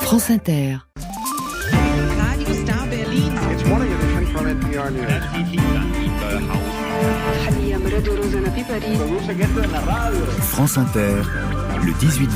France Inter. Radio Star Berlin. It's morning edition from NPR News. France Inter, le 18-20,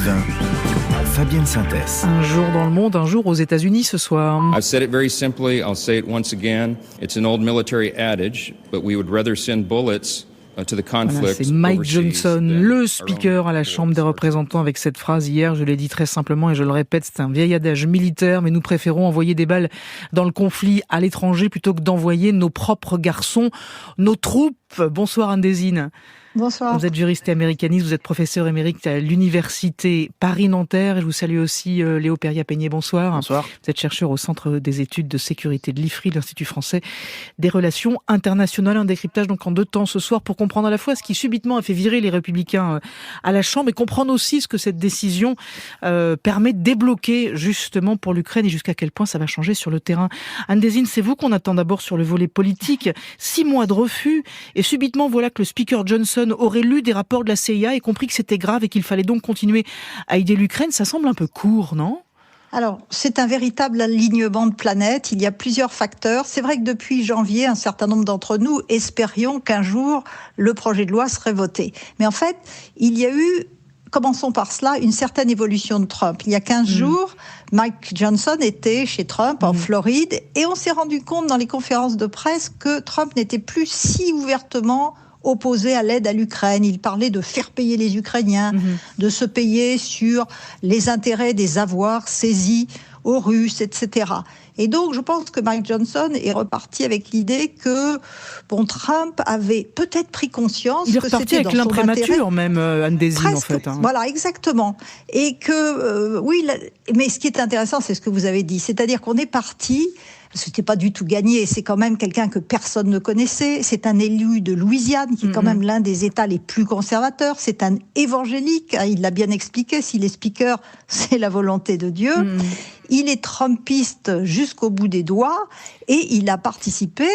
Fabienne Synthèse. Un jour dans le monde, un jour aux États-Unis ce soir. I've said it very simply, I'll say it once again. It's an old military adage, but we would rather send bullets to the conflict. Voilà, c'est Mike Johnson, le speaker à la Chambre des représentants, avec cette phrase hier. Je l'ai dit très simplement et je le répète, c'est un vieil adage militaire, mais nous préférons envoyer des balles dans le conflit à l'étranger plutôt que d'envoyer nos propres garçons, nos troupes. Bonsoir Anne-Désine. Bonsoir. Vous êtes juriste et américaniste, vous êtes professeur émérite à l'université Paris-Nanterre et je vous salue aussi Léo Perria-Peigné, bonsoir. Bonsoir. Vous êtes chercheur au Centre des études de sécurité de l'IFRI, l'Institut français des relations internationales. Un décryptage donc en deux temps ce soir pour comprendre à la fois ce qui subitement a fait virer les Républicains à la Chambre et comprendre aussi ce que cette décision permet de débloquer justement pour l'Ukraine et jusqu'à quel point ça va changer sur le terrain. Anne-Désine, c'est vous qu'on attend d'abord sur le volet politique. 6 mois de refus et subitement voilà que le speaker Johnson aurait lu des rapports de la CIA et compris que c'était grave et qu'il fallait donc continuer à aider l'Ukraine. Ça semble un peu court, non ? Alors, c'est un véritable alignement de planètes. Il y a plusieurs facteurs. C'est vrai que depuis janvier, un certain nombre d'entre nous espérions qu'un jour, le projet de loi serait voté. Mais en fait, il y a eu, commençons par cela, une certaine évolution de Trump. Il y a 15 jours, Mike Johnson était chez Trump en Floride et on s'est rendu compte dans les conférences de presse que Trump n'était plus si ouvertement opposé à l'aide à l'Ukraine. Il parlait de faire payer les Ukrainiens, de se payer sur les intérêts des avoirs saisis aux Russes, etc. Et donc, je pense que Mike Johnson est reparti avec l'idée que Trump avait peut-être pris conscience il est que reparti c'était avec dans son l'imprémature intérêt. même, Anne-Désine, en fait. Voilà, exactement. Et que, mais ce qui est intéressant, c'est ce que vous avez dit. C'est-à-dire qu'on est parti... C'était pas du tout gagné. C'est quand même quelqu'un que personne ne connaissait. C'est un élu de Louisiane, qui est quand même l'un des États les plus conservateurs. C'est un évangélique. Il l'a bien expliqué. S'il est speaker, c'est la volonté de Dieu. Il est trumpiste jusqu'au bout des doigts et il a participé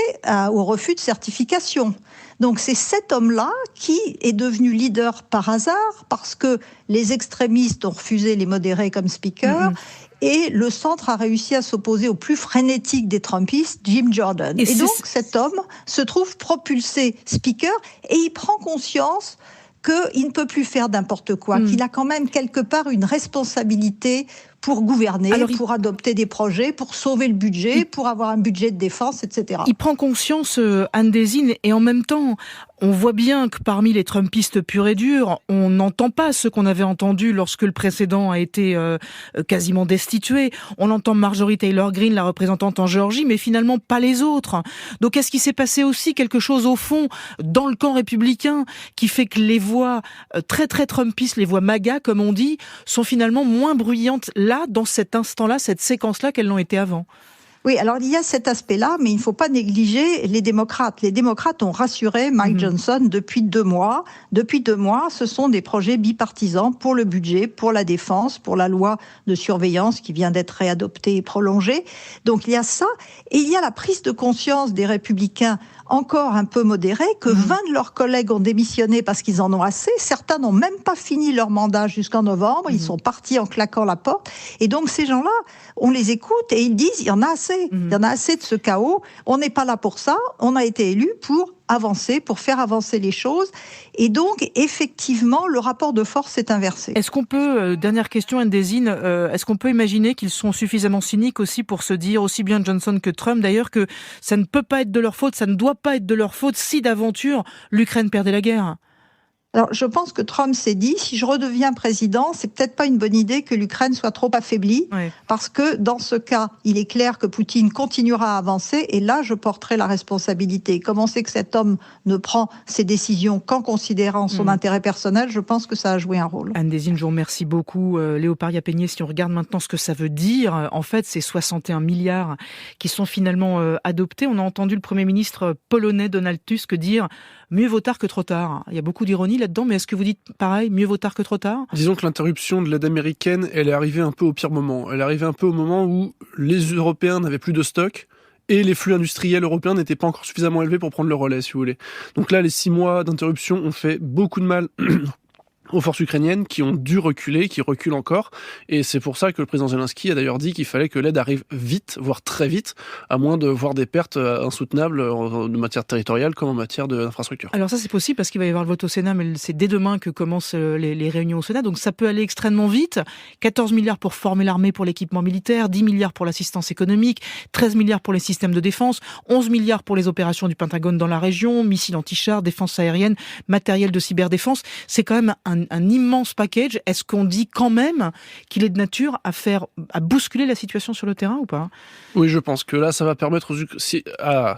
au refus de certification. Donc c'est cet homme-là qui est devenu leader par hasard parce que les extrémistes ont refusé les modérés comme speaker. Et le centre a réussi à s'opposer au plus frénétique des Trumpistes, Jim Jordan. Et donc, cet homme se trouve propulsé speaker et il prend conscience qu'il ne peut plus faire n'importe quoi, qu'il a quand même quelque part une responsabilité pour gouverner, pour adopter des projets, pour sauver le budget, pour avoir un budget de défense, etc. Il prend conscience, Anne-Désine, et en même temps, on voit bien que parmi les Trumpistes purs et durs, on n'entend pas ce qu'on avait entendu lorsque le précédent a été quasiment destitué. On entend Marjorie Taylor Greene, la représentante en Géorgie, mais finalement pas les autres. Donc est-ce qu'il s'est passé aussi quelque chose au fond dans le camp républicain qui fait que les voix très très Trumpistes, les voix MAGA comme on dit, sont finalement moins bruyantes là, dans cet instant-là, cette séquence-là, qu'elles l'ont été avant? Oui, alors il y a cet aspect-là, mais il ne faut pas négliger les démocrates. Les démocrates ont rassuré Mike Johnson depuis 2 mois. Depuis 2 mois, ce sont des projets bipartisans pour le budget, pour la défense, pour la loi de surveillance qui vient d'être réadoptée et prolongée. Donc il y a ça, et il y a la prise de conscience des républicains encore un peu modérés, que 20 de leurs collègues ont démissionné parce qu'ils en ont assez. Certains n'ont même pas fini leur mandat jusqu'en novembre. Ils sont partis en claquant la porte. Et donc, ces gens-là, on les écoute et ils disent, il y en a assez. Il y en a assez de ce chaos. On n'est pas là pour ça. On a été élus pour avancer, pour faire avancer les choses. Et donc, effectivement, le rapport de force est inversé. Est-ce qu'on peut, dernière question, Anne-Désine, est-ce qu'on peut imaginer qu'ils sont suffisamment cyniques aussi pour se dire, aussi bien Johnson que Trump d'ailleurs, que ça ne peut pas être de leur faute, ça ne doit pas être de leur faute si d'aventure l'Ukraine perdait la guerre? Alors, je pense que Trump s'est dit, si je redeviens président, c'est peut-être pas une bonne idée que l'Ukraine soit trop affaiblie, parce que dans ce cas, il est clair que Poutine continuera à avancer, et là, je porterai la responsabilité. Comme on sait que cet homme ne prend ses décisions qu'en considérant son intérêt personnel, je pense que ça a joué un rôle. Anne-Désine, je vous remercie beaucoup. Léo Perria-Peigné, si on regarde maintenant ce que ça veut dire, en fait, c'est 61 milliards qui sont finalement adoptés. On a entendu le Premier ministre polonais Donald Tusk dire « mieux vaut tard que trop tard ». Il y a beaucoup d'ironie là-dedans, mais est-ce que vous dites pareil, mieux vaut tard que trop tard? Disons que l'interruption de l'aide américaine, elle est arrivée un peu au pire moment. Elle est arrivée un peu au moment où les Européens n'avaient plus de stock et les flux industriels européens n'étaient pas encore suffisamment élevés pour prendre le relais, si vous voulez. Donc là, les 6 mois d'interruption ont fait beaucoup de mal aux forces ukrainiennes qui ont dû reculer, qui reculent encore. Et c'est pour ça que le président Zelensky a d'ailleurs dit qu'il fallait que l'aide arrive vite, voire très vite, à moins de voir des pertes insoutenables en matière territoriale comme en matière d'infrastructure. Alors ça, c'est possible parce qu'il va y avoir le vote au Sénat, mais c'est dès demain que commencent les réunions au Sénat. Donc ça peut aller extrêmement vite. 14 milliards pour former l'armée pour l'équipement militaire, 10 milliards pour l'assistance économique, 13 milliards pour les systèmes de défense, 11 milliards pour les opérations du Pentagone dans la région, missiles anti-chars, défense aérienne, matériel de cyberdéfense. C'est quand même un immense package. Est-ce qu'on dit quand même qu'il est de nature à bousculer la situation sur le terrain ou pas ? Oui, je pense que là, ça va permettre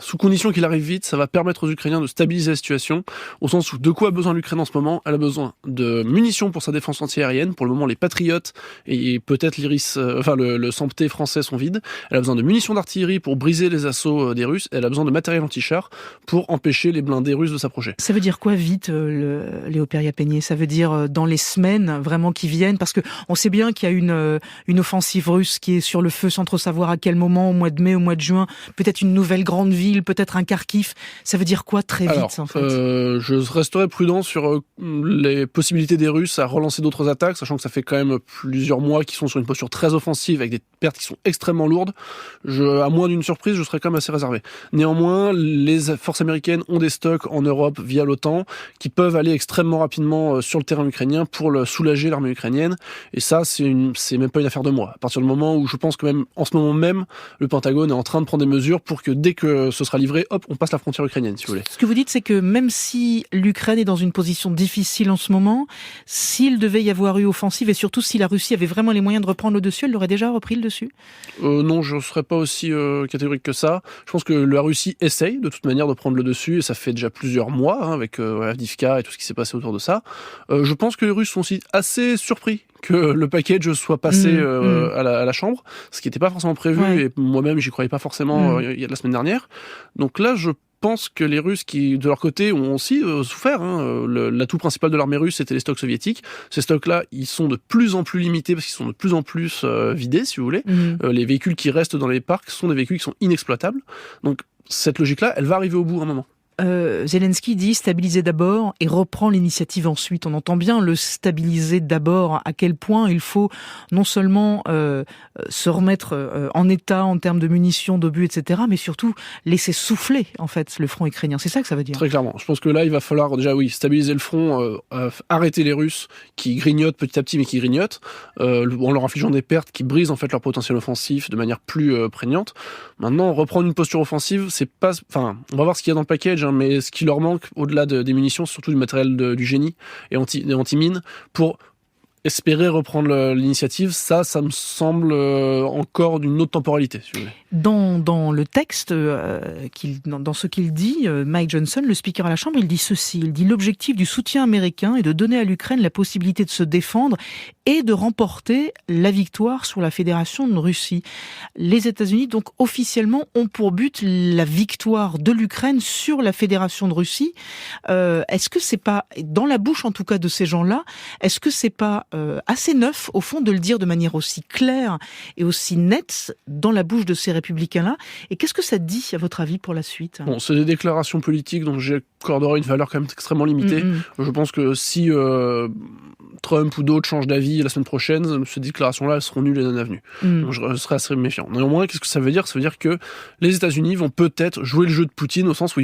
sous condition qu'il arrive vite, ça va permettre aux Ukrainiens de stabiliser la situation, au sens où de quoi a besoin l'Ukraine en ce moment ? Elle a besoin de munitions pour sa défense anti-aérienne. Pour le moment, les Patriotes et peut-être le SAMP-T français sont vides. Elle a besoin de munitions d'artillerie pour briser les assauts des Russes. Elle a besoin de matériel anti-char pour empêcher les blindés russes de s'approcher. Ça veut dire quoi vite, Léo Perriat-Peigné ? Ça veut dire dans les semaines vraiment qui viennent, parce que on sait bien qu'il y a une offensive russe qui est sur le feu sans trop savoir à quel moment, au mois de mai, au mois de juin, peut-être une nouvelle grande ville, peut-être un Kharkiv. Ça veut dire quoi très vite en fait ? Je resterai prudent sur les possibilités des Russes à relancer d'autres attaques, sachant que ça fait quand même plusieurs mois qu'ils sont sur une posture très offensive avec des pertes qui sont extrêmement lourdes. À moins d'une surprise, je serais quand même assez réservé. Néanmoins, les forces américaines ont des stocks en Europe via l'OTAN qui peuvent aller extrêmement rapidement sur le terrain ukrainien pour soulager l'armée ukrainienne. Et ça, c'est même pas une affaire de mois. À partir du moment où je pense que même en ce moment même, le Pentagone est en train de prendre des mesures pour que dès que ce sera livré, hop, on passe la frontière ukrainienne, si vous voulez. Ce que vous dites, c'est que même si l'Ukraine est dans une position difficile en ce moment, s'il devait y avoir eu offensive et surtout si la Russie avait vraiment les moyens de reprendre le dessus, elle l'aurait déjà repris le dessus ? Non, je ne serais pas aussi catégorique que ça. Je pense que la Russie essaye de toute manière de prendre le dessus et ça fait déjà plusieurs mois avec Avdiivka et tout ce qui s'est passé autour de ça. Je pense que les Russes sont aussi assez surpris que le package soit passé à la Chambre, ce qui n'était pas forcément prévu, et moi-même j'y croyais pas forcément il y a la semaine dernière. Donc là, je pense que les Russes qui, de leur côté, ont aussi souffert. L'atout principal de l'armée russe, c'était les stocks soviétiques. Ces stocks-là, ils sont de plus en plus limités parce qu'ils sont de plus en plus vidés, si vous voulez. Les véhicules qui restent dans les parcs sont des véhicules qui sont inexploitables. Donc cette logique-là, elle va arriver au bout à un moment. Zelensky dit stabiliser d'abord et reprend l'initiative ensuite. On entend bien le stabiliser d'abord, à quel point il faut non seulement se remettre en état en termes de munitions, d'obus, etc., mais surtout laisser souffler en fait le front ukrainien. C'est ça que ça veut dire. Très clairement. Je pense que là, il va falloir déjà stabiliser le front, arrêter les Russes qui grignotent petit à petit, mais qui grignotent, en leur infligeant des pertes qui brisent en fait leur potentiel offensif de manière plus prégnante. Maintenant, reprendre une posture offensive, on va voir ce qu'il y a dans le package, mais ce qui leur manque, au-delà des munitions, c'est surtout du matériel du génie et anti-mine, pour espérer reprendre l'initiative. Ça me semble encore d'une autre temporalité, si vous voulez. Dans le texte, dans ce qu'il dit, Mike Johnson, le speaker à la Chambre, il dit ceci. Il dit « L'objectif du soutien américain est de donner à l'Ukraine la possibilité de se défendre et de remporter la victoire sur la Fédération de Russie. » Les États-Unis, donc, officiellement, ont pour but la victoire de l'Ukraine sur la Fédération de Russie. Est-ce que c'est pas, dans la bouche en tout cas de ces gens-là, est-ce que c'est pas assez neuf, au fond, de le dire de manière aussi claire et aussi nette dans la bouche de ces républicains-là. Et qu'est-ce que ça dit, à votre avis, pour la suite ? Bon, c'est des déclarations politiques, donc j'accorderai une valeur quand même extrêmement limitée. Je pense que si Trump ou d'autres changent d'avis la semaine prochaine, ces déclarations-là, elles seront nulles et non avenues. Donc je serai assez méfiant. Néanmoins, qu'est-ce que ça veut dire ? Ça veut dire que les États-Unis vont peut-être jouer le jeu de Poutine, au sens où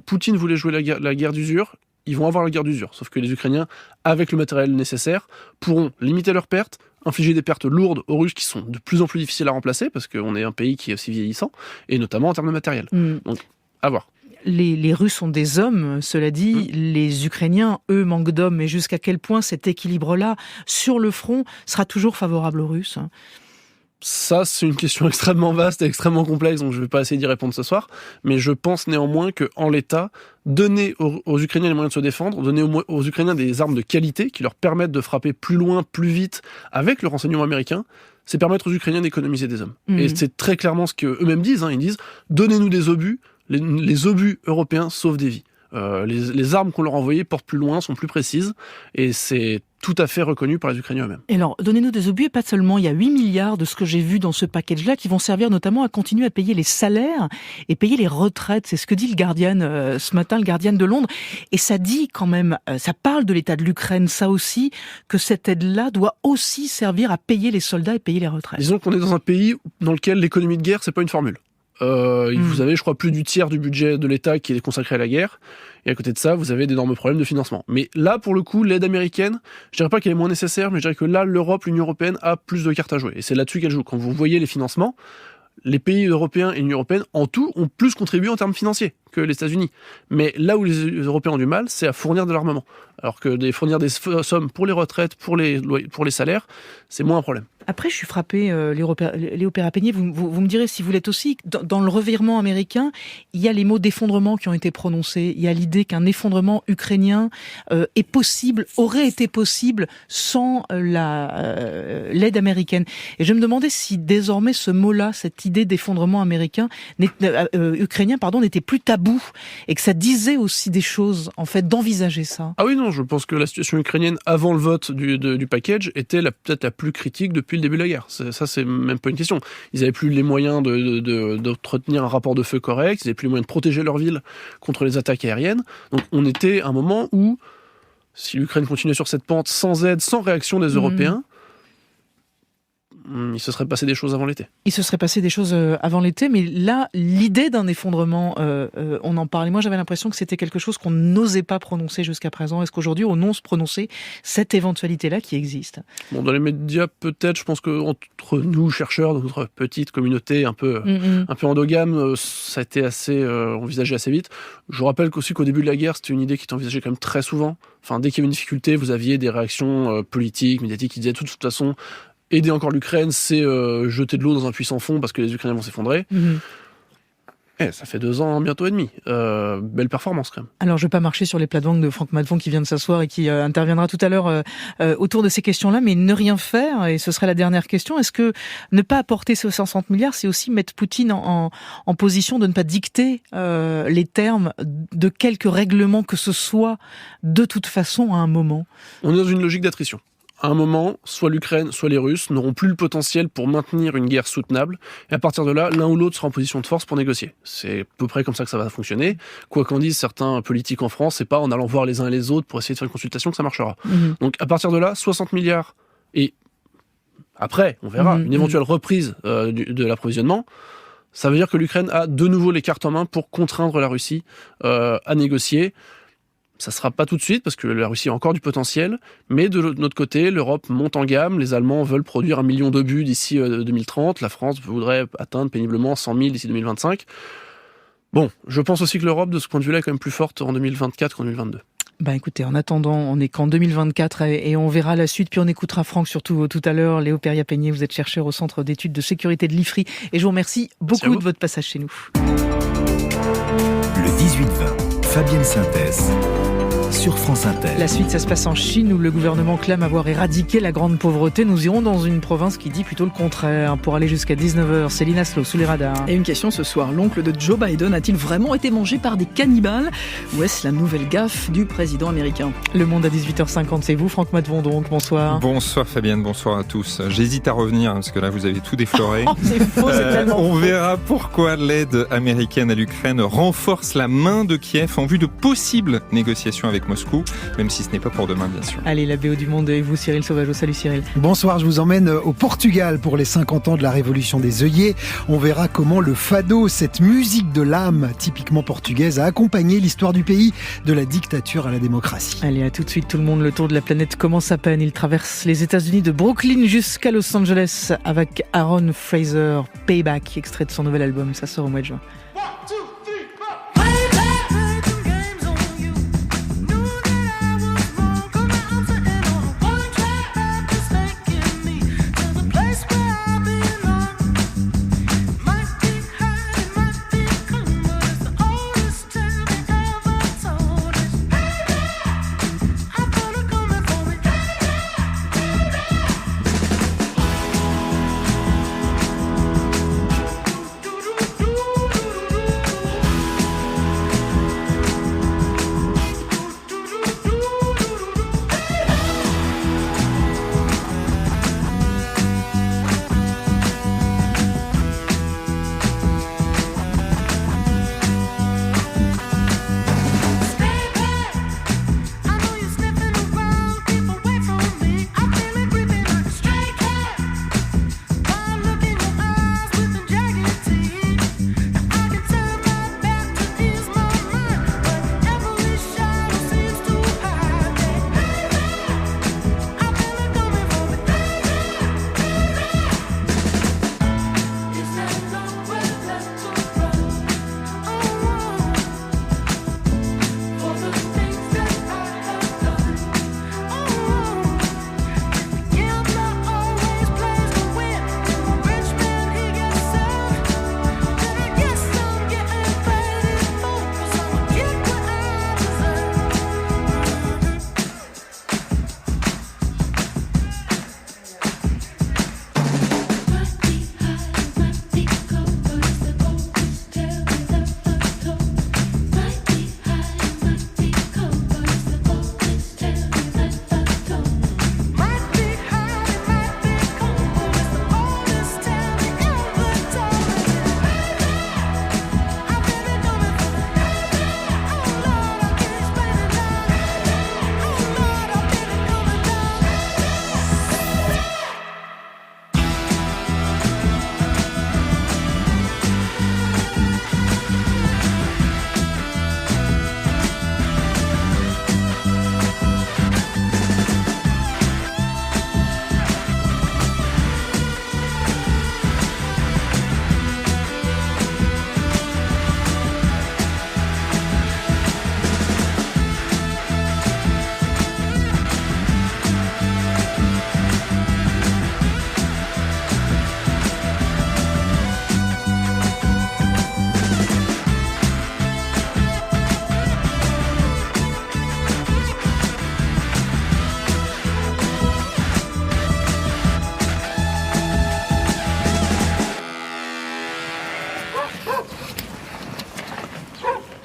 Poutine voulait jouer la guerre d'usure. Ils vont avoir la guerre d'usure. Sauf que les Ukrainiens, avec le matériel nécessaire, pourront limiter leurs pertes, infliger des pertes lourdes aux Russes qui sont de plus en plus difficiles à remplacer, parce qu'on est un pays qui est aussi vieillissant, et notamment en termes de matériel. Donc, à voir. Les Russes sont des hommes, cela dit. Les Ukrainiens, eux, manquent d'hommes. Mais jusqu'à quel point cet équilibre-là, sur le front, sera toujours favorable aux Russes ? Ça, c'est une question extrêmement vaste et extrêmement complexe, donc je ne vais pas essayer d'y répondre ce soir. Mais je pense néanmoins qu'en l'état, donner aux Ukrainiens les moyens de se défendre, donner aux Ukrainiens des armes de qualité qui leur permettent de frapper plus loin, plus vite, avec le renseignement américain, c'est permettre aux Ukrainiens d'économiser des hommes. Et c'est très clairement ce qu'eux-mêmes disent. Ils disent « Donnez-nous des obus, les obus européens sauvent des vies ». Les armes qu'on leur a envoyées portent plus loin, sont plus précises, et c'est tout à fait reconnu par les Ukrainiens eux-mêmes. Et alors, donnez-nous des obus, et pas seulement, il y a 8 milliards de ce que j'ai vu dans ce package-là qui vont servir notamment à continuer à payer les salaires et payer les retraites. C'est ce que dit le Guardian ce matin, le Guardian de Londres. Et ça dit quand même, ça parle de l'état de l'Ukraine, ça aussi, que cette aide-là doit aussi servir à payer les soldats et payer les retraites. Disons qu'on est dans un pays dans lequel l'économie de guerre, c'est pas une formule. Vous avez, je crois, plus du tiers du budget de l'État qui est consacré à la guerre. Et à côté de ça, vous avez d'énormes problèmes de financement. Mais là, pour le coup, l'aide américaine, je dirais pas qu'elle est moins nécessaire, mais je dirais que là, l'Union européenne a plus de cartes à jouer. Et c'est là-dessus qu'elle joue. Quand vous voyez les financements, les pays européens et l'Union européenne, en tout, ont plus contribué en termes financiers que les États-Unis. Mais là où les Européens ont du mal, c'est à fournir de l'armement. Alors que fournir des sommes pour les retraites, pour les salaires, c'est moins un problème. Après, je suis frappé, Léo Perrapenier, vous me direz si vous l'êtes aussi, dans le revirement américain, il y a les mots d'effondrement qui ont été prononcés. Il y a l'idée qu'un effondrement ukrainien est possible, aurait été possible sans l'aide américaine. Et je me demandais si désormais ce mot-là, cette idée d'effondrement ukrainien, n'était plus tabou et que ça disait aussi des choses, en fait, d'envisager ça. Ah oui, non, je pense que la situation ukrainienne avant le vote du package était peut-être la plus critique depuis le début de la guerre. Ça, c'est même pas une question. Ils n'avaient plus les moyens d'entretenir un rapport de feu correct, ils n'avaient plus les moyens de protéger leur ville contre les attaques aériennes. Donc on était à un moment où, si l'Ukraine continuait sur cette pente sans aide, sans réaction des Européens, il se serait passé des choses avant l'été. Il se serait passé des choses avant l'été, mais là, l'idée d'un effondrement, on en parle. Et moi, j'avais l'impression que c'était quelque chose qu'on n'osait pas prononcer jusqu'à présent. Est-ce qu'aujourd'hui, on ose prononcer cette éventualité-là qui existe ? Bon, dans les médias, peut-être, je pense qu'entre nous, chercheurs, dans notre petite communauté un peu endogame, ça a été assez envisagé assez vite. Je rappelle aussi qu'au début de la guerre, c'était une idée qui était envisagée quand même très souvent. Enfin, dès qu'il y avait une difficulté, vous aviez des réactions politiques, médiatiques qui disaient de toute façon, aider encore l'Ukraine, c'est jeter de l'eau dans un puits sans fond parce que les Ukrainiens vont s'effondrer. Ça fait 2 ans, bientôt et demi. Belle performance quand même. Alors je ne vais pas marcher sur les plates-bandes de Franck Maddefond qui vient de s'asseoir et qui interviendra tout à l'heure autour de ces questions-là, mais ne rien faire, et ce serait la dernière question, est-ce que ne pas apporter ces 60 milliards, c'est aussi mettre Poutine en position de ne pas dicter les termes de quelques règlements que ce soit de toute façon à un moment ? On est dans une logique d'attrition. À un moment, soit l'Ukraine, soit les Russes n'auront plus le potentiel pour maintenir une guerre soutenable. Et à partir de là, l'un ou l'autre sera en position de force pour négocier. C'est à peu près comme ça que ça va fonctionner. Quoi qu'en disent certains politiques en France, c'est pas en allant voir les uns et les autres pour essayer de faire une consultation que ça marchera. Donc à partir de là, 60 milliards. Et après, on verra, une éventuelle reprise de l'approvisionnement. Ça veut dire que l'Ukraine a de nouveau les cartes en main pour contraindre la Russie à négocier. Ça ne sera pas tout de suite, parce que la Russie a encore du potentiel, mais de notre côté, l'Europe monte en gamme, les Allemands veulent produire 1 million d'obus d'ici 2030, la France voudrait atteindre péniblement 100 000 d'ici 2025. Bon, je pense aussi que l'Europe, de ce point de vue-là, est quand même plus forte en 2024 qu'en 2022. Écoutez, en attendant, on n'est qu'en 2024 et on verra la suite, puis on écoutera Franck surtout tout à l'heure. Léo Perrapenier, vous êtes chercheur au Centre d'études de sécurité de l'IFRI, et je vous remercie beaucoup de votre passage chez nous. Le 18-20, Fabienne Synthèse. Sur France Inter. La suite, ça se passe en Chine où le gouvernement clame avoir éradiqué la grande pauvreté. Nous irons dans une province qui dit plutôt le contraire. Pour aller jusqu'à 19h, Céline Aslo, sous les radars. Et une question ce soir, l'oncle de Joe Biden a-t-il vraiment été mangé par des cannibales ? Ou est-ce la nouvelle gaffe du président américain ? Le Monde à 18h50, c'est vous, Franck Maddefond, donc. Bonsoir. Bonsoir Fabienne, bonsoir à tous. J'hésite à revenir, parce que là vous avez tout défloré. C'est faux, c'est tellement On verra pourquoi l'aide américaine à l'Ukraine renforce la main de Kiev en vue de possibles négociations avec Moscou, même si ce n'est pas pour demain, bien sûr. Allez, la BO du Monde et vous, Cyril Sauvageau. Salut Cyril. Bonsoir, je vous emmène au Portugal pour les 50 ans de la révolution des œillets. On verra comment le fado, cette musique de l'âme typiquement portugaise, a accompagné l'histoire du pays de la dictature à la démocratie. Allez, à tout de suite tout le monde, le tour de la planète commence à peine. Il traverse les États-Unis de Brooklyn jusqu'à Los Angeles avec Aaron Fraser, Payback, extrait de son nouvel album. Ça sort au mois de juin.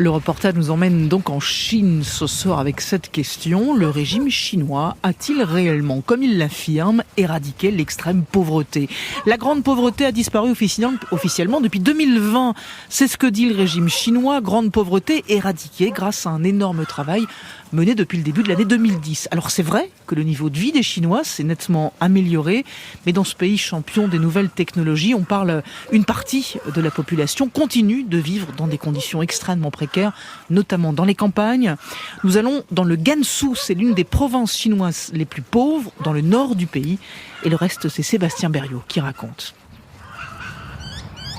Le reportage nous emmène donc en Chine ce soir avec cette question. Le régime chinois a-t-il réellement, comme il l'affirme, éradiqué l'extrême pauvreté ? La grande pauvreté a disparu officiellement depuis 2020. C'est ce que dit le régime chinois. Grande pauvreté éradiquée grâce à un énorme travail mené depuis le début de l'année 2010. Alors c'est vrai que le niveau de vie des Chinois s'est nettement amélioré, mais dans ce pays champion des nouvelles technologies, une partie de la population continue de vivre dans des conditions extrêmement précaires, notamment dans les campagnes. Nous allons dans le Gansu, c'est l'une des provinces chinoises les plus pauvres, dans le nord du pays. Et le reste, c'est Sébastien Berriot qui raconte.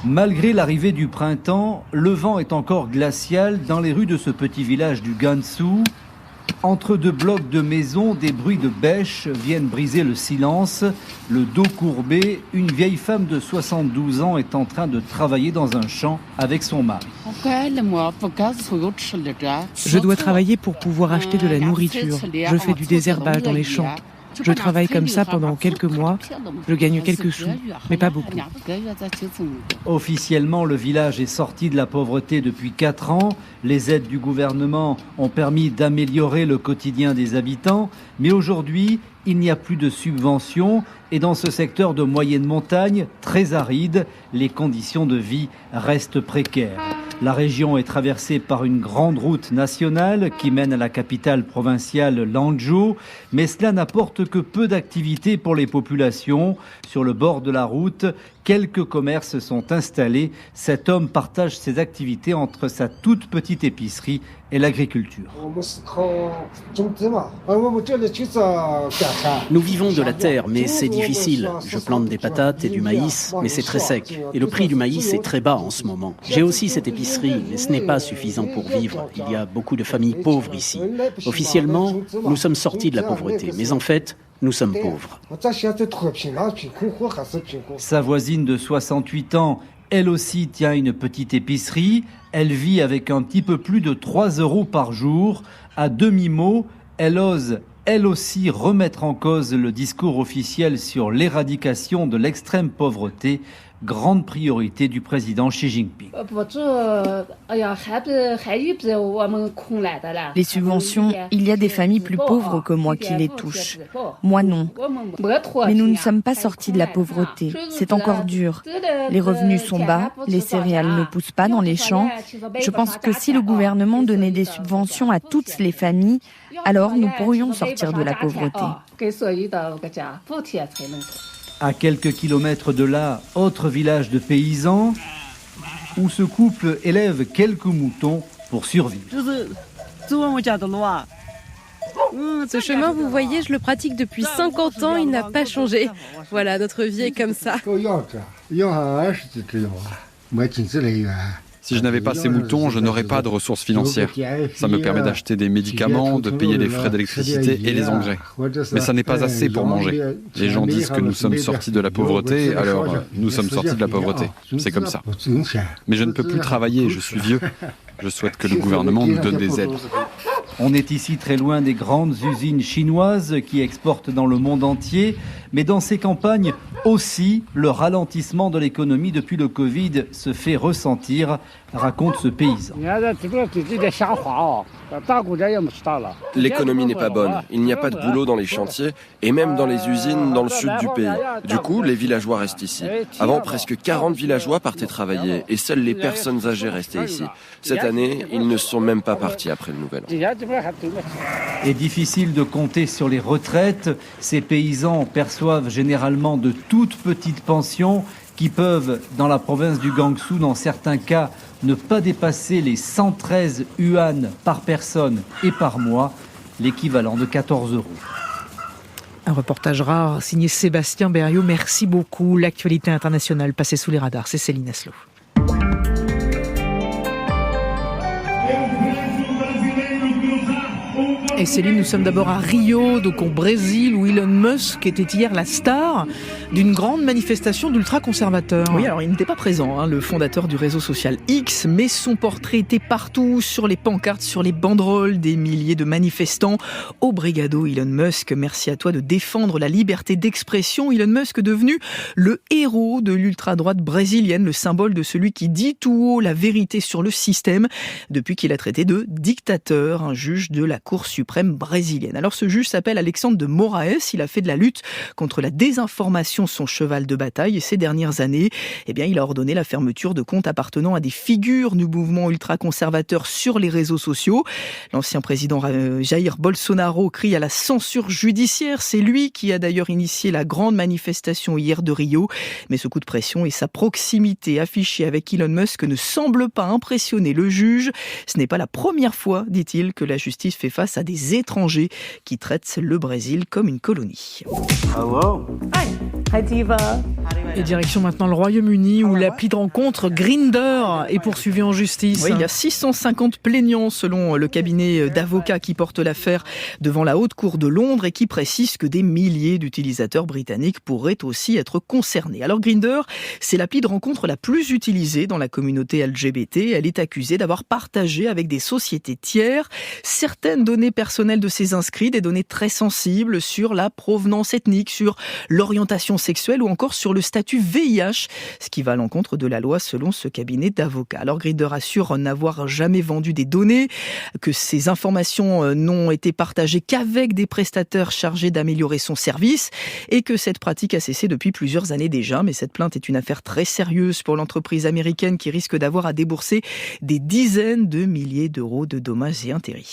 Malgré l'arrivée du printemps, le vent est encore glacial dans les rues de ce petit village du Gansu. Entre deux blocs de maisons, des bruits de bêches viennent briser le silence. Le dos courbé, une vieille femme de 72 ans est en train de travailler dans un champ avec son mari. Je dois travailler pour pouvoir acheter de la nourriture. Je fais du désherbage dans les champs. Je travaille comme ça pendant quelques mois. Je gagne quelques sous, mais pas beaucoup. Officiellement, le village est sorti de la pauvreté depuis 4 ans. Les aides du gouvernement ont permis d'améliorer le quotidien des habitants. Mais aujourd'hui, il n'y a plus de subventions. Et dans ce secteur de moyenne montagne, très aride, les conditions de vie restent précaires. La région est traversée par une grande route nationale qui mène à la capitale provinciale Lanzhou, mais cela n'apporte que peu d'activités pour les populations. Sur le bord de la route, quelques commerces sont installés. Cet homme partage ses activités entre sa toute petite épicerie et l'agriculture. Nous vivons de la terre, mais c'est difficile. Je plante des patates et du maïs, mais c'est très sec. Et le prix du maïs est très bas en ce moment. J'ai aussi cette épicerie, mais ce n'est pas suffisant pour vivre. Il y a beaucoup de familles pauvres ici. Officiellement, nous sommes sortis de la pauvreté, mais en fait, nous sommes pauvres. Sa voisine de 68 ans, elle aussi tient une petite épicerie. Elle vit avec un petit peu plus de 3 € par jour. À demi-mot, elle ose elle aussi remettre en cause le discours officiel sur l'éradication de l'extrême pauvreté, grande priorité du président Xi Jinping. Les subventions, il y a des familles plus pauvres que moi qui les touchent. Moi non. Mais nous ne sommes pas sortis de la pauvreté. C'est encore dur. Les revenus sont bas, les céréales ne poussent pas dans les champs. Je pense que si le gouvernement donnait des subventions à toutes les familles, alors nous pourrions sortir de la pauvreté. À quelques kilomètres de là, autre village de paysans, où ce couple élève quelques moutons pour survivre. Ce chemin, vous voyez, je le pratique depuis 50 ans, il n'a pas changé. Voilà, notre vie est comme ça. Si je n'avais pas ces moutons, je n'aurais pas de ressources financières. Ça me permet d'acheter des médicaments, de payer les frais d'électricité et les engrais. Mais ça n'est pas assez pour manger. Les gens disent que nous sommes sortis de la pauvreté, alors nous sommes sortis de la pauvreté. C'est comme ça. Mais je ne peux plus travailler, je suis vieux. Je souhaite que le gouvernement nous donne des aides. On est ici très loin des grandes usines chinoises qui exportent dans le monde entier, mais dans ces campagnes aussi, le ralentissement de l'économie depuis le Covid se fait ressentir, raconte ce paysan. L'économie n'est pas bonne, il n'y a pas de boulot dans les chantiers et même dans les usines dans le sud du pays. Du coup, les villageois restent ici. Avant, presque 40 villageois partaient travailler et seules les personnes âgées restaient ici. Cette année, ils ne sont même pas partis après le nouvel an. Et difficile de compter sur les retraites. Ces paysans perçoivent généralement de toutes petites pensions qui peuvent, dans la province du Gansu, dans certains cas, ne pas dépasser les 113 yuan par personne et par mois, l'équivalent de 14 €. Un reportage rare signé Sébastien Berriot. Merci beaucoup. L'actualité internationale passée sous les radars, c'est Céline Aslo. Et Céline, nous sommes d'abord à Rio, donc au Brésil, où Elon Musk était hier la star d'une grande manifestation d'ultra-conservateurs. Oui, alors il n'était pas présent, le fondateur du réseau social X, mais son portrait était partout, sur les pancartes, sur les banderoles, des milliers de manifestants. Obrigado Elon Musk, merci à toi de défendre la liberté d'expression. Elon Musk devenu le héros de l'ultra-droite brésilienne, le symbole de celui qui dit tout haut la vérité sur le système, depuis qu'il a traité de dictateur un juge de la Cour suprême brésilienne. Alors ce juge s'appelle Alexandre de Moraes, il a fait de la lutte contre la désinformation son cheval de bataille et ces dernières années, il a ordonné la fermeture de comptes appartenant à des figures du mouvement ultra-conservateur sur les réseaux sociaux. L'ancien président Jair Bolsonaro crie à la censure judiciaire, c'est lui qui a d'ailleurs initié la grande manifestation hier de Rio, mais ce coup de pression et sa proximité affichée avec Elon Musk ne semblent pas impressionner le juge. Ce n'est pas la première fois, dit-il, que la justice fait face à des étrangers qui traitent le Brésil comme une colonie. Hello. Hi Diva. Et direction maintenant le Royaume-Uni où l'appli de rencontre Grindr est poursuivie en justice. Oui, il y a 650 plaignants selon le cabinet d'avocats qui porte l'affaire devant la Haute Cour de Londres et qui précise que des milliers d'utilisateurs britanniques pourraient aussi être concernés. Alors Grindr, c'est l'appli de rencontre la plus utilisée dans la communauté LGBT. Elle est accusée d'avoir partagé avec des sociétés tiers certaines données personnelles de ses inscrits, des données très sensibles sur la provenance ethnique, sur l'orientation sexuelle ou encore sur le statut VIH, ce qui va à l'encontre de la loi selon ce cabinet d'avocats. Alors Grindr assure n'avoir jamais vendu des données, que ces informations n'ont été partagées qu'avec des prestataires chargés d'améliorer son service et que cette pratique a cessé depuis plusieurs années déjà. Mais cette plainte est une affaire très sérieuse pour l'entreprise américaine qui risque d'avoir à débourser des dizaines de milliers d'euros de dommages et intérêts.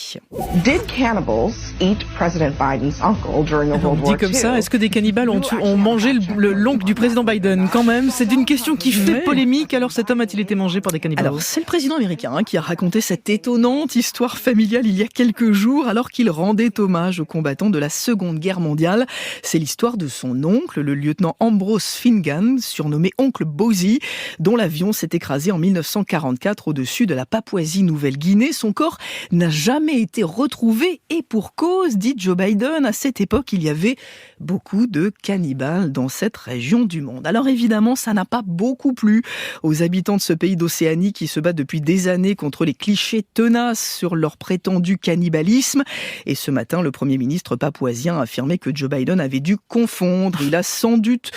Did cannibals eat President Biden's uncle during the World War II? Dit comme ça, est-ce que des cannibales ont mangé l'oncle du président Biden? Quand même, c'est une question qui fait polémique. Alors cet homme a-t-il été mangé par des cannibales? Alors c'est le président américain qui a raconté cette étonnante histoire familiale il y a quelques jours alors qu'il rendait hommage aux combattants de la Seconde Guerre mondiale. C'est l'histoire de son oncle, le lieutenant Ambrose Fingan, surnommé oncle Bosie, dont l'avion s'est écrasé en 1944 au-dessus de la Papouasie-Nouvelle-Guinée. Son corps n'a jamais été retrouvé et pour cause, dit Joe Biden. À cette époque, il y avait beaucoup de cannibales dans cette région du monde. Alors évidemment, ça n'a pas beaucoup plu aux habitants de ce pays d'Océanie qui se battent depuis des années contre les clichés tenaces sur leur prétendu cannibalisme. Et ce matin, le Premier ministre papouasien a affirmé que Joe Biden avait dû confondre. Il a sans doute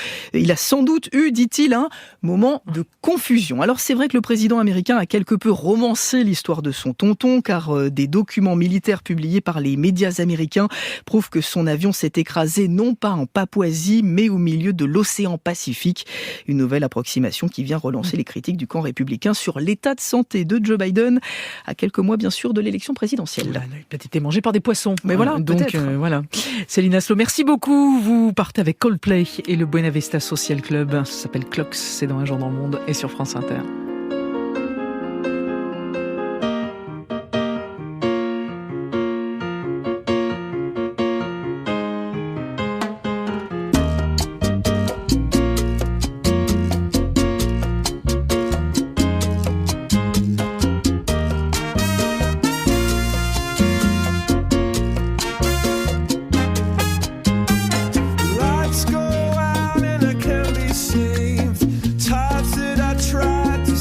eu, dit-il, un moment de confusion. Alors c'est vrai que le président américain a quelque peu romancé l'histoire de son tonton, car des documents militaires publiés par les médias américains prouvent que son avion s'est écrasé non pas en Papouasie, mais au milieu de l'océan Pacifique. Une nouvelle approximation qui vient relancer les critiques du camp républicain sur l'état de santé de Joe Biden, à quelques mois bien sûr de l'élection présidentielle. Il a peut-être été mangé par des poissons. Mais voilà, donc voilà. Céline Aslo, merci beaucoup. Vous partez avec Coldplay et le Buena Vista Social Club. Ça s'appelle Clocks, c'est dans Un jour dans le monde et sur France Inter. Lights go out and I can't be saved. Times that I tried to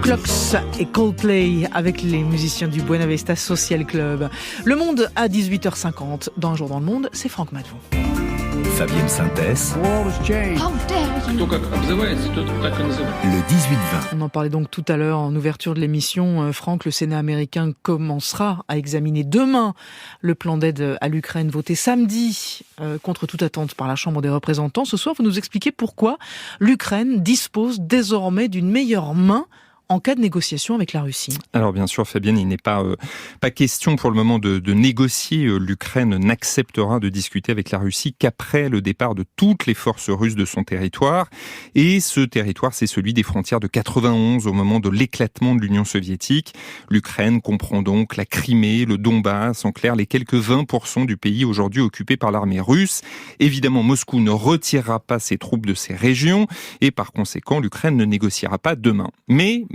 Clocks et Coldplay avec les musiciens du Buena Vista Social Club. Le Monde à 18h50. Dans Un jour dans le monde, c'est Franck Madvon. Fabienne Synthèse. Le 18-20. On en parlait donc tout à l'heure en ouverture de l'émission. Franck, le Sénat américain commencera à examiner demain le plan d'aide à l'Ukraine voté samedi contre toute attente par la Chambre des représentants. Ce soir, vous nous expliquez pourquoi l'Ukraine dispose désormais d'une meilleure main en cas de négociation avec la Russie. Alors bien sûr, Fabienne, il n'est pas question pour le moment de négocier. L'Ukraine n'acceptera de discuter avec la Russie qu'après le départ de toutes les forces russes de son territoire. Et ce territoire, c'est celui des frontières de 91 au moment de l'éclatement de l'Union soviétique. L'Ukraine comprend donc la Crimée, le Donbass, en clair les quelques 20% du pays aujourd'hui occupés par l'armée russe. Évidemment, Moscou ne retirera pas ses troupes de ces régions et par conséquent, l'Ukraine ne négociera pas demain.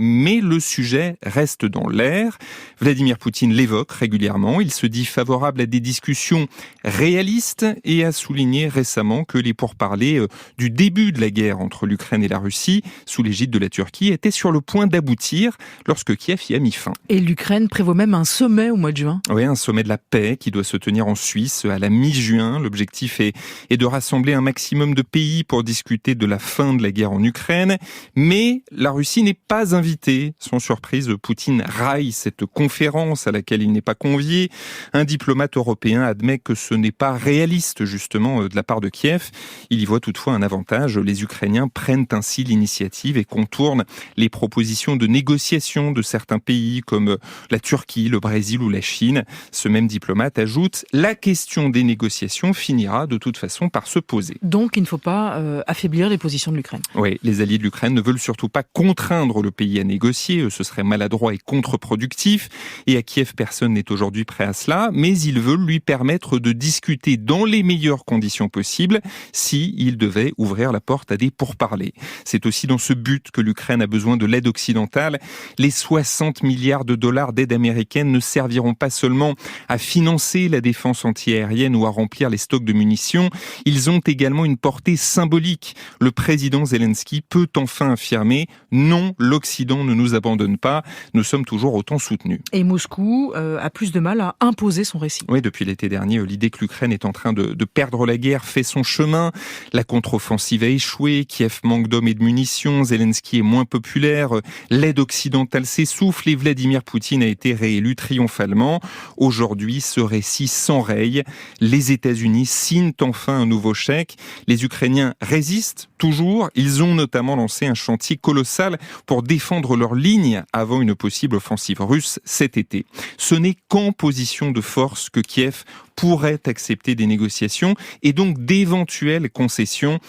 Mais le sujet reste dans l'air. Vladimir Poutine l'évoque régulièrement. Il se dit favorable à des discussions réalistes et a souligné récemment que les pourparlers du début de la guerre entre l'Ukraine et la Russie, sous l'égide de la Turquie, étaient sur le point d'aboutir lorsque Kiev y a mis fin. Et l'Ukraine prévoit même un sommet au mois de juin. Oui, un sommet de la paix qui doit se tenir en Suisse à la mi-juin. L'objectif est de rassembler un maximum de pays pour discuter de la fin de la guerre en Ukraine. Mais la Russie n'est pas invitée. Sans surprise, Poutine raille cette conférence à laquelle il n'est pas convié. Un diplomate européen admet que ce n'est pas réaliste, justement, de la part de Kiev. Il y voit toutefois un avantage. Les Ukrainiens prennent ainsi l'initiative et contournent les propositions de négociation de certains pays comme la Turquie, le Brésil ou la Chine. Ce même diplomate ajoute, la question des négociations finira de toute façon par se poser. Donc il ne faut pas affaiblir les positions de l'Ukraine. Oui, les alliés de l'Ukraine ne veulent surtout pas contraindre le pays à négocier, ce serait maladroit et contre-productif, et à Kiev, personne n'est aujourd'hui prêt à cela, mais ils veulent lui permettre de discuter dans les meilleures conditions possibles s'il devait ouvrir la porte à des pourparlers. C'est aussi dans ce but que l'Ukraine a besoin de l'aide occidentale. Les 60 milliards de dollars d'aide américaine ne serviront pas seulement à financer la défense antiaérienne ou à remplir les stocks de munitions, ils ont également une portée symbolique. Le président Zelensky peut enfin affirmer « Non, l'Occident ne nous abandonne pas, nous sommes toujours autant soutenus ». Et Moscou a plus de mal à imposer son récit. Oui, depuis l'été dernier, l'idée que l'Ukraine est en train de perdre la guerre fait son chemin. La contre-offensive a échoué, Kiev manque d'hommes et de munitions, Zelensky est moins populaire, l'aide occidentale s'essouffle et Vladimir Poutine a été réélu triomphalement. Aujourd'hui, ce récit s'enraye. Les États-Unis signent enfin un nouveau chèque. Les Ukrainiens résistent toujours. Ils ont notamment lancé un chantier colossal pour défendre leur ligne avant une possible offensive russe cet été. Ce n'est qu'en position de force que Kiev pourrait accepter des négociations et donc d'éventuelles concessions.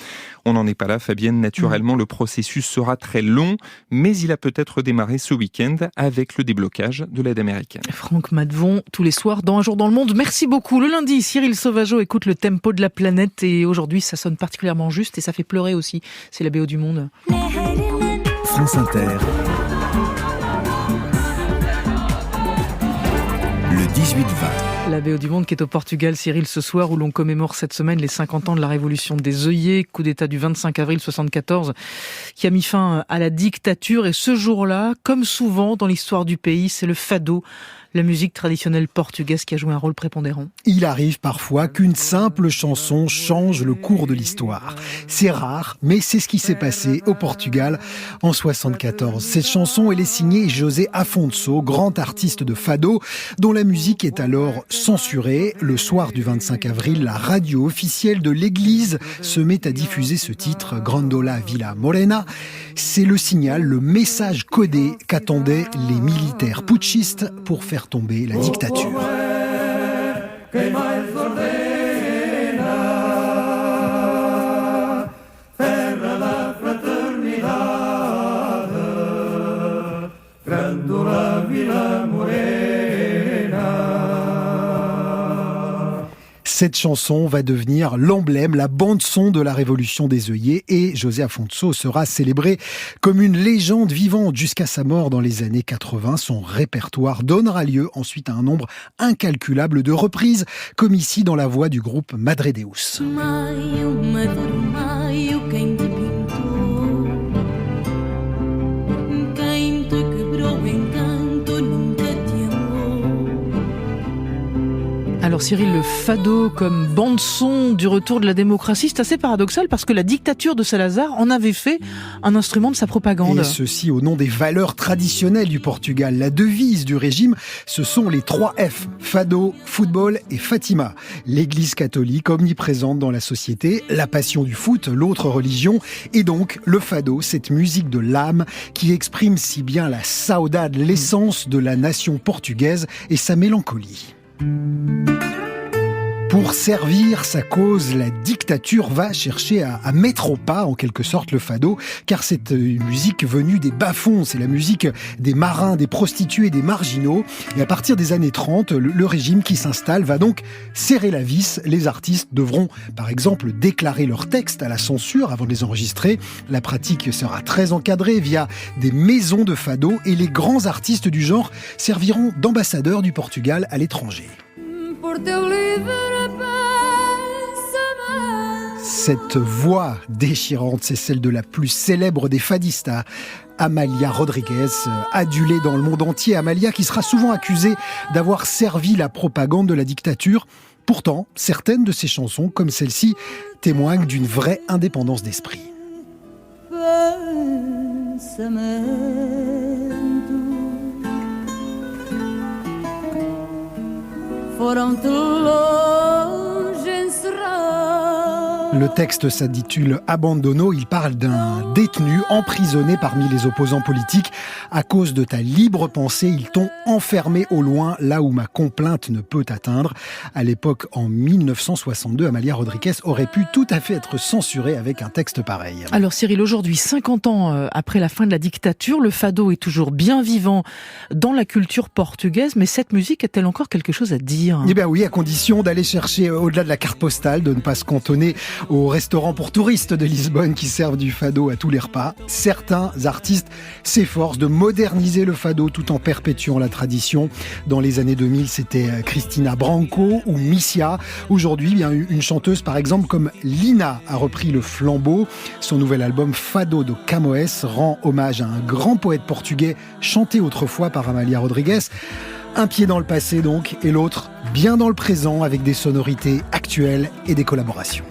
On n'en est pas là, Fabienne. Naturellement, le processus sera très long, mais il a peut-être démarré ce week-end avec le déblocage de l'aide américaine. Franck Madvon, tous les soirs dans Un jour dans le monde. Merci beaucoup. Le lundi, Cyril Sauvageau écoute le tempo de la planète et aujourd'hui, ça sonne particulièrement juste et ça fait pleurer aussi. C'est la BO du Monde. France Inter. Le 18-20. La BO du Monde qui est au Portugal, Cyril, ce soir où l'on commémore cette semaine les 50 ans de la révolution des œillets, coup d'État du 25 avril 74, qui a mis fin à la dictature. Et ce jour-là, comme souvent dans l'histoire du pays, c'est le fado, la musique traditionnelle portugaise qui a joué un rôle prépondérant. Il arrive parfois qu'une simple chanson change le cours de l'histoire. C'est rare, mais c'est ce qui s'est passé au Portugal en 74. Cette chanson, elle est signée José Afonso, grand artiste de fado, dont la musique est alors censurée. Le soir du 25 avril, la radio officielle de l'église se met à diffuser ce titre, Grandola Vila Morena. C'est le signal, le message codé qu'attendaient les militaires putschistes pour faire tomber la dictature. Cette chanson va devenir l'emblème, la bande-son de la révolution des œillets et José Afonso sera célébré comme une légende vivante jusqu'à sa mort dans les années 80. Son répertoire donnera lieu ensuite à un nombre incalculable de reprises, comme ici dans la voix du groupe Madre Deus. Quem te pintou, quem te Cyril, le fado comme bande-son du retour de la démocratie, c'est assez paradoxal parce que la dictature de Salazar en avait fait un instrument de sa propagande. Et ceci au nom des valeurs traditionnelles du Portugal. La devise du régime, ce sont les 3 F, fado, football et Fatima. L'église catholique omniprésente dans la société, la passion du foot, l'autre religion, et donc le fado, cette musique de l'âme qui exprime si bien la saudade, l'essence de la nation portugaise et sa mélancolie. Pour servir sa cause, la dictature va chercher à mettre au pas, en quelque sorte, le fado, car c'est une musique venue des bas-fonds, c'est la musique des marins, des prostituées, des marginaux. Et à partir des années 30, le régime qui s'installe va donc serrer la vis. Les artistes devront, par exemple, déclarer leurs textes à la censure avant de les enregistrer. La pratique sera très encadrée via des maisons de fado et les grands artistes du genre serviront d'ambassadeurs du Portugal à l'étranger. Cette voix déchirante, c'est celle de la plus célèbre des fadistas, Amália Rodrigues, adulée dans le monde entier. Amália qui sera souvent accusée d'avoir servi la propagande de la dictature. Pourtant, certaines de ses chansons, comme celle-ci, témoignent d'une vraie indépendance d'esprit. Le texte s'intitule Abandono. Il parle d'un détenu emprisonné parmi les opposants politiques. À cause de ta libre pensée, ils t'ont enfermé au loin, là où ma complainte ne peut atteindre. À l'époque, en 1962, Amália Rodrigues aurait pu tout à fait être censurée avec un texte pareil. Alors Cyril, aujourd'hui, 50 ans après la fin de la dictature, le fado est toujours bien vivant dans la culture portugaise, mais cette musique a-t-elle encore quelque chose à dire ? Eh bien oui, à condition d'aller chercher au-delà de la carte postale, de ne pas se cantonner aux restaurants pour touristes de Lisbonne qui servent du fado à tous les repas. Certains artistes s'efforcent de moderniser le fado tout en perpétuant la tradition. Dans les années 2000, c'était Cristina Branco ou Missia. Aujourd'hui, bien une chanteuse par exemple comme Lina a repris le flambeau. Son nouvel album Fado do Camões rend hommage à un grand poète portugais chanté autrefois par Amália Rodrigues. Un pied dans le passé donc, et l'autre bien dans le présent avec des sonorités actuelles et des collaborations.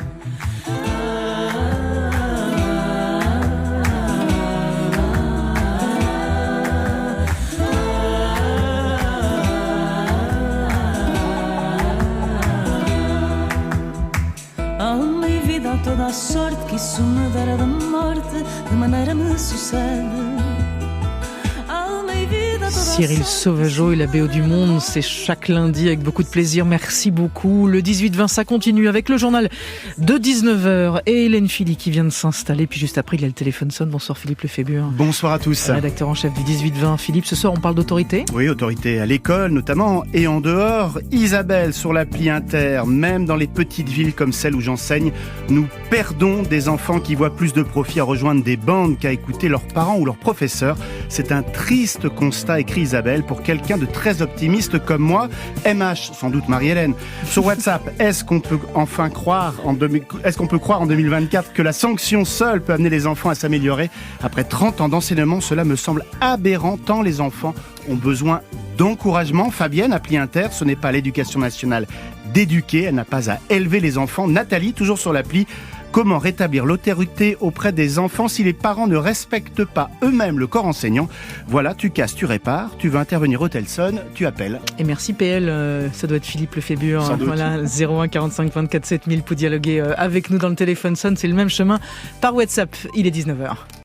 Toda a sorte que isso me dera da morte, de maneira me sucede. Cyril Sauvageau et la BO du Monde, c'est chaque lundi avec beaucoup de plaisir. Merci beaucoup. Le 18-20, ça continue avec le journal de 19h et Hélène Philly qui vient de s'installer. Puis juste après, il y a le téléphone sonne. Bonsoir Philippe Lefébure. Bonsoir à tous. Rédacteur en chef du 18-20. Philippe, ce soir on parle d'autorité. Oui, autorité à l'école notamment et en dehors. Isabelle sur l'appli Inter, même dans les petites villes comme celle où j'enseigne, nous perdons des enfants qui voient plus de profit à rejoindre des bandes qu'à écouter leurs parents ou leurs professeurs. C'est un triste constat, écrit Isabelle, pour quelqu'un de très optimiste comme moi. MH, sans doute Marie-Hélène. Sur WhatsApp, est-ce qu'on peut croire en 2024 que la sanction seule peut amener les enfants à s'améliorer ? Après 30 ans d'enseignement, cela me semble aberrant tant les enfants ont besoin d'encouragement. Fabienne, appli Inter, ce n'est pas l'éducation nationale d'éduquer, elle n'a pas à élever les enfants. Nathalie, toujours sur l'appli, comment rétablir l'autorité auprès des enfants si les parents ne respectent pas eux-mêmes le corps enseignant ? Voilà, tu casses, tu répares, tu veux intervenir au téléphone, tu appelles. Et merci PL, ça doit être Philippe Lefébure. Voilà, 01 45 24 7000 pour dialoguer avec nous dans le téléphone sonne, c'est le même chemin par WhatsApp. Il est 19h.